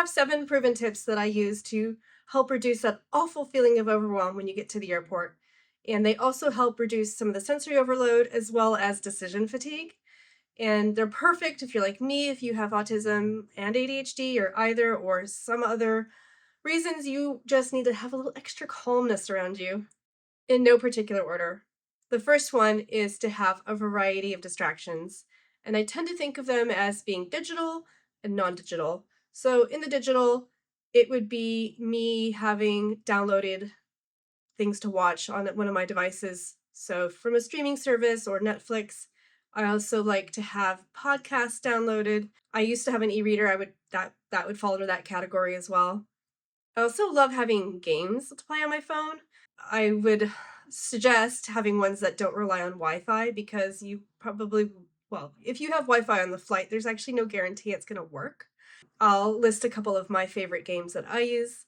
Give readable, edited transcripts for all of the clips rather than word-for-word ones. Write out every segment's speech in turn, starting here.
have 7 proven tips that I use to help reduce that awful feeling of overwhelm when you get to the airport. And they also help reduce some of the sensory overload as well as decision fatigue. And they're perfect if you're like me, if you have autism and ADHD or either, or some other reasons you just need to have a little extra calmness around you. In no particular order. The first one is to have a variety of distractions. And I tend to think of them as being digital and non digital. So in the digital, it would be me having downloaded things to watch on one of my devices. So from a streaming service or Netflix. I also like to have podcasts downloaded. I used to have an e-reader. That would fall under that category as well. I also love having games to play on my phone. I would suggest having ones that don't rely on Wi-Fi because if you have Wi-Fi on the flight, there's actually no guarantee it's going to work. I'll list a couple of my favorite games that I use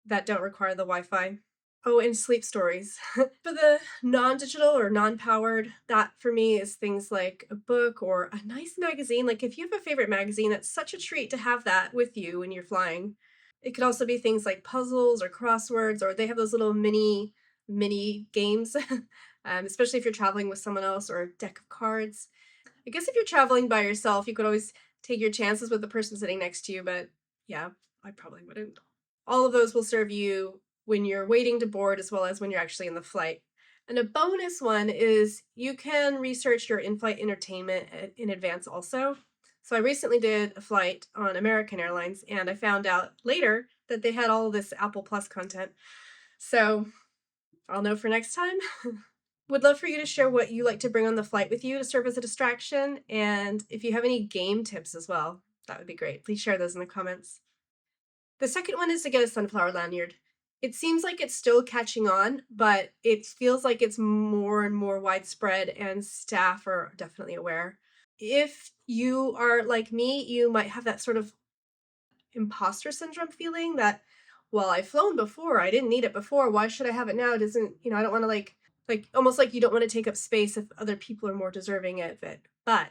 that don't require the Wi-Fi. Oh, and sleep stories. For the non-digital or non-powered, that for me is things like a book or a nice magazine. Like if you have a favorite magazine, that's such a treat to have that with you when you're flying. It could also be things like puzzles or crosswords, or they have those little mini games, especially if you're traveling with someone else, or a deck of cards. I guess if you're traveling by yourself, you could always take your chances with the person sitting next to you, but yeah, I probably wouldn't. All of those will serve you when you're waiting to board as well as when you're actually in the flight. And a bonus one is you can research your in-flight entertainment in advance also. So I recently did a flight on American Airlines and I found out later that they had all this Apple Plus content. So I'll know for next time. Would love for you to share what you like to bring on the flight with you to serve as a distraction. And if you have any game tips as well, that would be great. Please share those in the comments. The second one is to get a sunflower lanyard. It seems like it's still catching on, but it feels like it's more and more widespread, and staff are definitely aware. If you are like me, you might have that sort of imposter syndrome feeling that, well, I've flown before, I didn't need it before, why should I have it now? It doesn't, I don't want to like almost like you don't want to take up space if other people are more deserving of it. But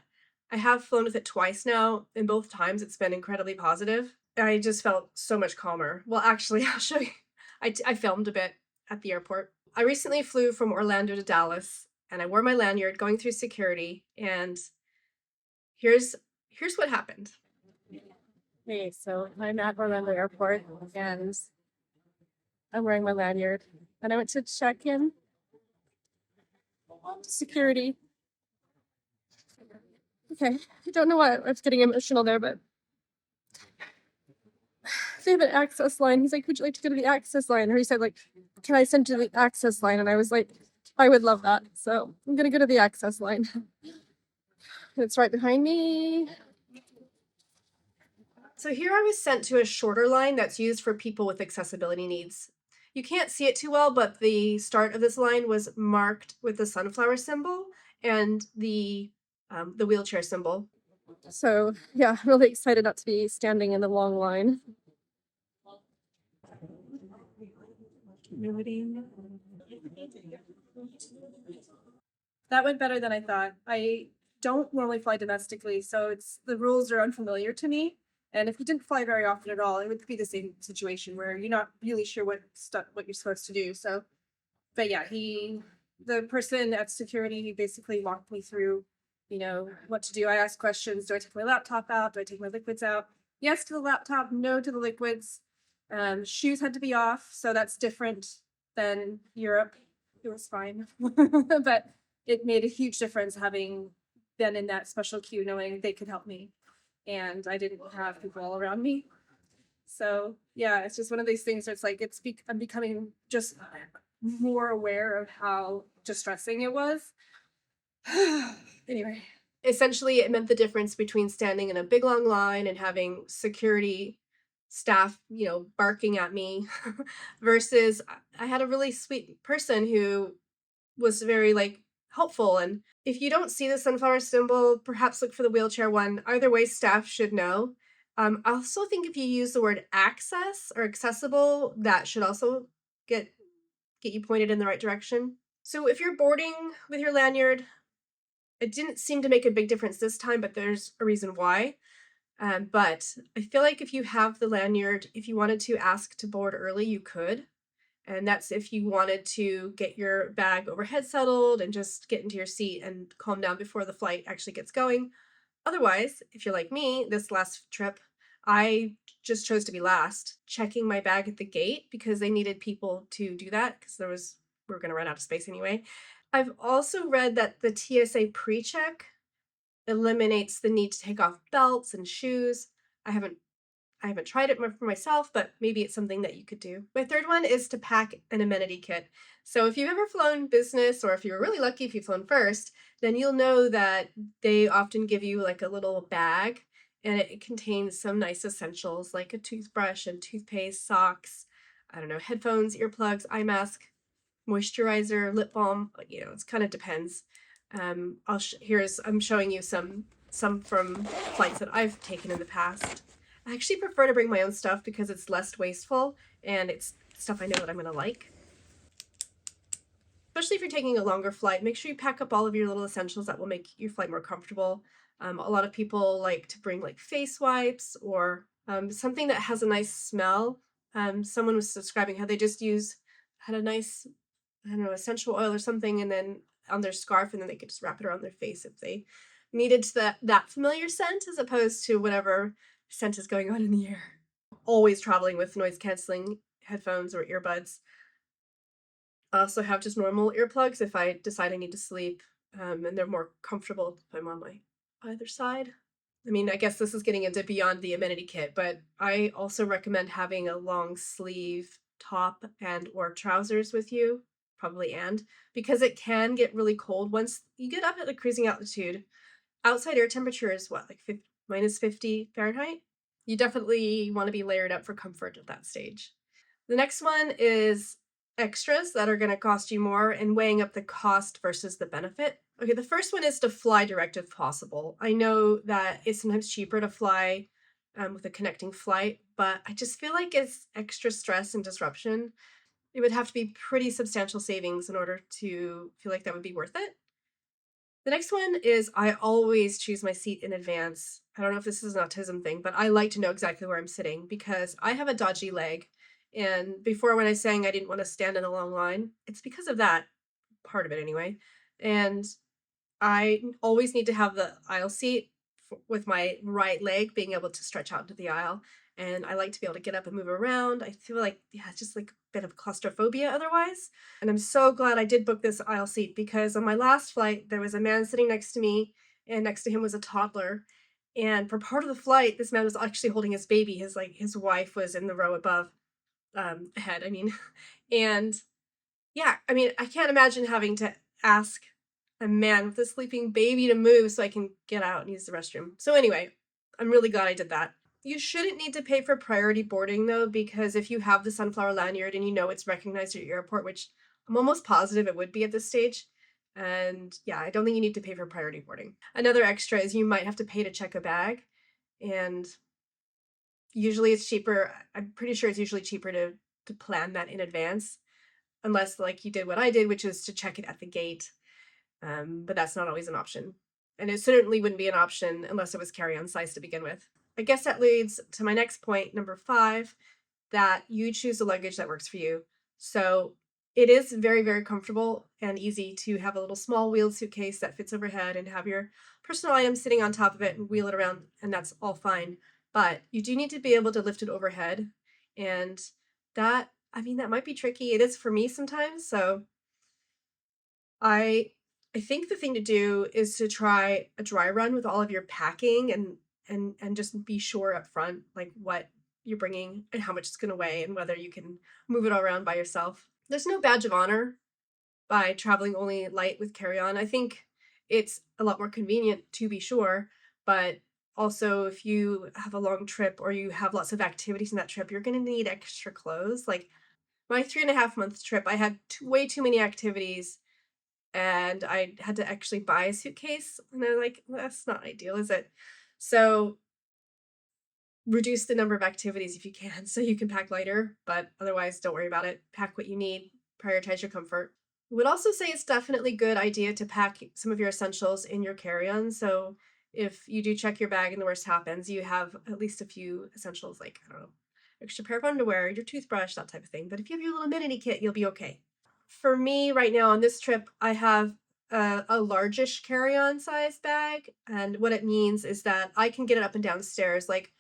I have flown with it twice now, and both times it's been incredibly positive. I just felt so much calmer. Well, actually, I'll show you. I filmed a bit at the airport. I recently flew from Orlando to Dallas, and I wore my lanyard going through security, and here's what happened. Hey, so I'm at Orlando Airport, and I'm wearing my lanyard, and I went to check in security. Okay, I don't know why I was getting emotional there, but they have an access line. He's like, would you like to go to the access line? Or he said, like, can I send you to the access line? And I was like, I would love that. So I'm going to go to the access line. It's right behind me. So here I was sent to a shorter line that's used for people with accessibility needs. You can't see it too well, but the start of this line was marked with the sunflower symbol and the wheelchair symbol. So yeah, really excited not to be standing in the long line. That went better than I thought. I don't normally fly domestically, so the rules are unfamiliar to me. And if you didn't fly very often at all, it would be the same situation where you're not really sure what you're supposed to do. So, but yeah, the person at security, he basically walked me through, what to do. I asked questions. Do I take my laptop out? Do I take my liquids out? Yes to the laptop, no to the liquids. Shoes had to be off, so that's different than Europe. It was fine, but it made a huge difference having been in that special queue, knowing they could help me, and I didn't have people all around me. So yeah, it's just one of these things where it's like I'm becoming just more aware of how distressing it was. Anyway, essentially it meant the difference between standing in a big long line and having security staff, barking at me versus I had a really sweet person who was very helpful. And if you don't see the sunflower symbol, perhaps look for the wheelchair one. Either way, staff should know. I also think if you use the word access or accessible, that should also get you pointed in the right direction. So if you're boarding with your lanyard, it didn't seem to make a big difference this time, but there's a reason why. But I feel like if you have the lanyard, if you wanted to ask to board early, you could. And that's if you wanted to get your bag overhead settled and just get into your seat and calm down before the flight actually gets going. Otherwise, if you're like me, this last trip, I just chose to be last, checking my bag at the gate because they needed people to do that because we were going to run out of space anyway. I've also read that the TSA pre-check eliminates the need to take off belts and shoes. I haven't I haven't tried it for myself, but maybe it's something that you could do. My third one is to pack an amenity kit. So if you've ever flown business, or if you're really lucky if you've flown first, then you'll know that they often give you like a little bag, and it contains some nice essentials like a toothbrush and toothpaste, socks, I don't know, headphones, earplugs, eye mask, moisturizer, lip balm. It kind of depends. I'm showing you some from flights that I've taken in the past. I actually prefer to bring my own stuff because it's less wasteful and it's stuff I know that I'm gonna like. Especially if you're taking a longer flight, make sure you pack up all of your little essentials that will make your flight more comfortable. A lot of people like to bring like face wipes or something that has a nice smell. Someone was describing how they just had a nice, I don't know, essential oil or something, and then on their scarf, and then they could just wrap it around their face if they needed that familiar scent, as opposed to whatever scent is going on in the air. Always traveling with noise canceling headphones or earbuds. I also have just normal earplugs if I decide I need to sleep, and they're more comfortable if I'm on my either side. I mean, I guess this is getting into beyond the amenity kit, but I also recommend having a long sleeve top and or trousers with you, probably because it can get really cold once you get up at a cruising altitude. Outside air temperature is what, like minus 50 Fahrenheit? You definitely want to be layered up for comfort at that stage. The next one is extras that are going to cost you more and weighing up the cost versus the benefit. Okay, the first one is to fly direct if possible. I know that it's sometimes cheaper to fly with a connecting flight, but I just feel like it's extra stress and disruption. It would have to be pretty substantial savings in order to feel like that would be worth it. The next one is I always choose my seat in advance. I don't know if this is an autism thing, but I like to know exactly where I'm sitting because I have a dodgy leg. And before, when I was saying I didn't want to stand in a long line, it's because of that, part of it anyway. And I always need to have the aisle seat with my right leg being able to stretch out into the aisle. And I like to be able to get up and move around. I feel like, yeah, it's just like a bit of claustrophobia otherwise. And I'm so glad I did book this aisle seat because on my last flight, there was a man sitting next to me, and next to him was a toddler. And for part of the flight, this man was actually holding his baby. His wife was in the row above, ahead, I mean. And yeah, I mean, I can't imagine having to ask a man with a sleeping baby to move so I can get out and use the restroom. So anyway, I'm really glad I did that. You shouldn't need to pay for priority boarding though, because if you have the Sunflower lanyard and you know it's recognized at your airport, which I'm almost positive it would be at this stage. And yeah, I don't think you need to pay for priority boarding. Another extra is you might have to pay to check a bag. And usually it's cheaper. I'm pretty sure it's usually cheaper to plan that in advance, unless like you did what I did, which is to check it at the gate. But that's not always an option. And it certainly wouldn't be an option unless it was carry-on size to begin with. I guess that leads to my next point, number 5, that you choose the luggage that works for you. So it is very, very comfortable and easy to have a little small wheeled suitcase that fits overhead and have your personal items sitting on top of it and wheel it around, and that's all fine. But you do need to be able to lift it overhead. And that might be tricky. It is for me sometimes. So I I think the thing to do is to try a dry run with all of your packing and just be sure up front like what you're bringing and how much it's going to weigh and whether you can move it all around by yourself. There's no badge of honor by traveling only light with carry-on. I think it's a lot more convenient to be sure, but also if you have a long trip or you have lots of activities in that trip, you're going to need extra clothes. Like my 3.5 month trip, I had way too many activities and I had to actually buy a suitcase. And I'm like, that's not ideal, is it? So reduce the number of activities if you can so you can pack lighter, but otherwise don't worry about it. Pack what you need, prioritize your comfort. I would also say it's definitely a good idea to pack some of your essentials in your carry-on. So if you do check your bag and the worst happens, you have at least a few essentials like, I don't know, extra pair of underwear, your toothbrush, that type of thing. But if you have your little amenity kit, you'll be okay. For me right now on this trip, I have a largish carry-on size bag. And what it means is that I can get it up and down stairs. Like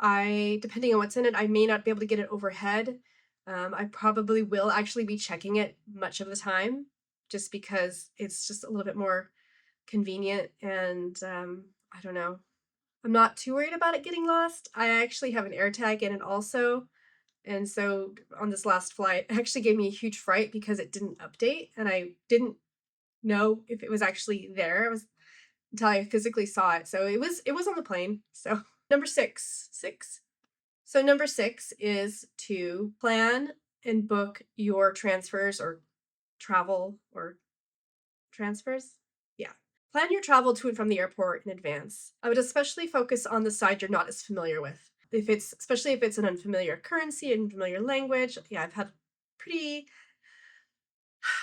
depending on what's in it, I may not be able to get it overhead. I probably will actually be checking it much of the time just because it's just a little bit more convenient. And I don't know. I'm not too worried about it getting lost. I actually have an air tag in it also. And so on this last flight, it actually gave me a huge fright because it didn't update and I didn't know if it was actually there. It was until I physically saw it. So it was on the plane. So number six. So number 6 is to plan and book your transfers or travel or transfers. Yeah. Plan your travel to and from the airport in advance. I would especially focus on the side you're not as familiar with. Especially if it's an unfamiliar currency, unfamiliar language. Yeah, I've had pretty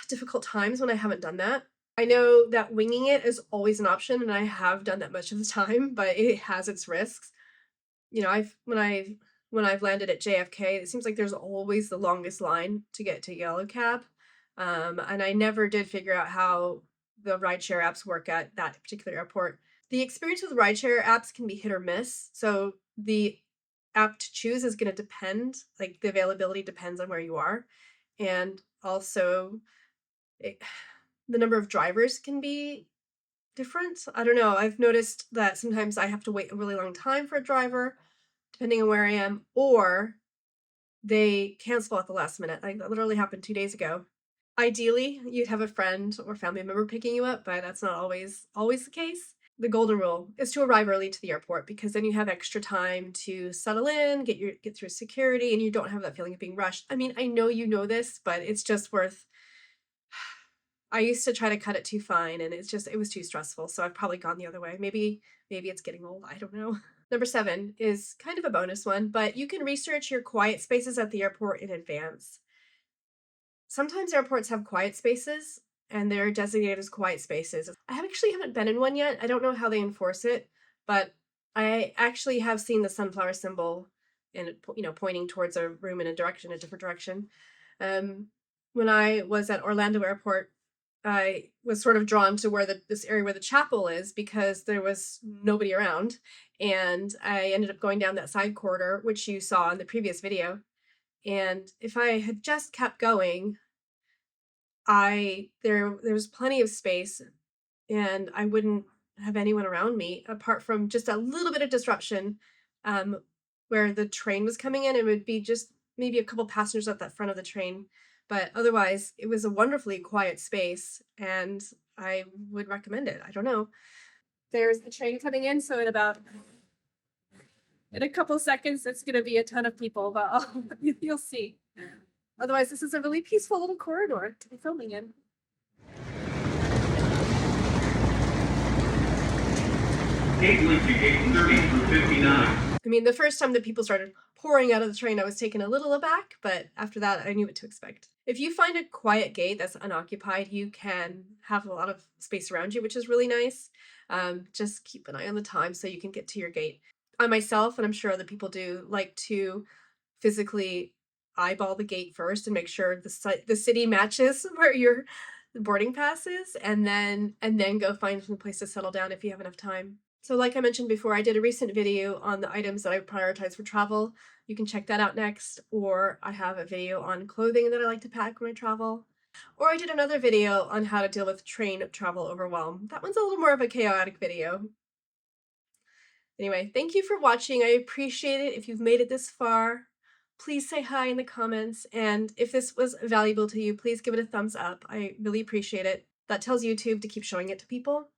difficult times when I haven't done that. I know that winging it is always an option, and I have done that much of the time, but it has its risks. You know, when I've landed at JFK, it seems like there's always the longest line to get to Yellow Cab. And I never did figure out how the rideshare apps work at that particular airport. The experience with rideshare apps can be hit or miss. So the app to choose is going to depend, like the availability depends on where you are. And also, it, the number of drivers can be different. I don't know. I've noticed that sometimes I have to wait a really long time for a driver, depending on where I am, or they cancel at the last minute. Like that literally happened 2 days ago. Ideally, you'd have a friend or family member picking you up, but that's not always the case. The golden rule is to arrive early to the airport because then you have extra time to settle in, get through security, and you don't have that feeling of being rushed. I mean, I know you know this, but it's just worth. I used to try to cut it too fine, and it was too stressful. So I've probably gone the other way. Maybe it's getting old. I don't know. Number 7 is kind of a bonus one, but you can research your quiet spaces at the airport in advance. Sometimes airports have quiet spaces and they're designated as quiet spaces. I actually haven't been in one yet. I don't know how they enforce it, but I actually have seen the sunflower symbol and pointing towards a room in a different direction. Um, when I was at Orlando Airport, I was sort of drawn to where this area where the chapel is because there was nobody around, and I ended up going down that side corridor, which you saw in the previous video. And if I had just kept going, there was plenty of space and I wouldn't have anyone around me apart from just a little bit of disruption where the train was coming in. It would be just maybe a couple passengers at that front of the train, but otherwise it was a wonderfully quiet space and I would recommend it. I don't know. There's the train coming in, so in a couple seconds, it's going to be a ton of people, but you'll see. Otherwise, this is a really peaceful little corridor to be filming in. Gate 30 through 59. I mean, the first time that people started pouring out of the train, I was taken a little aback, but after that, I knew what to expect. If you find a quiet gate that's unoccupied, you can have a lot of space around you, which is really nice. Just keep an eye on the time so you can get to your gate. I myself, and I'm sure other people do, like to physically eyeball the gate first and make sure the city matches where your boarding pass is, and then go find some place to settle down if you have enough time. So like I mentioned before, I did a recent video on the items that I prioritize for travel. You can check that out next, or I have a video on clothing that I like to pack when I travel. Or I did another video on how to deal with train travel overwhelm. That one's a little more of a chaotic video. Anyway, thank you for watching. I appreciate it if you've made it this far. Please say hi in the comments, and if this was valuable to you, please give it a thumbs up. I really appreciate it. That tells YouTube to keep showing it to people.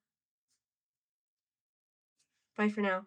Bye for now.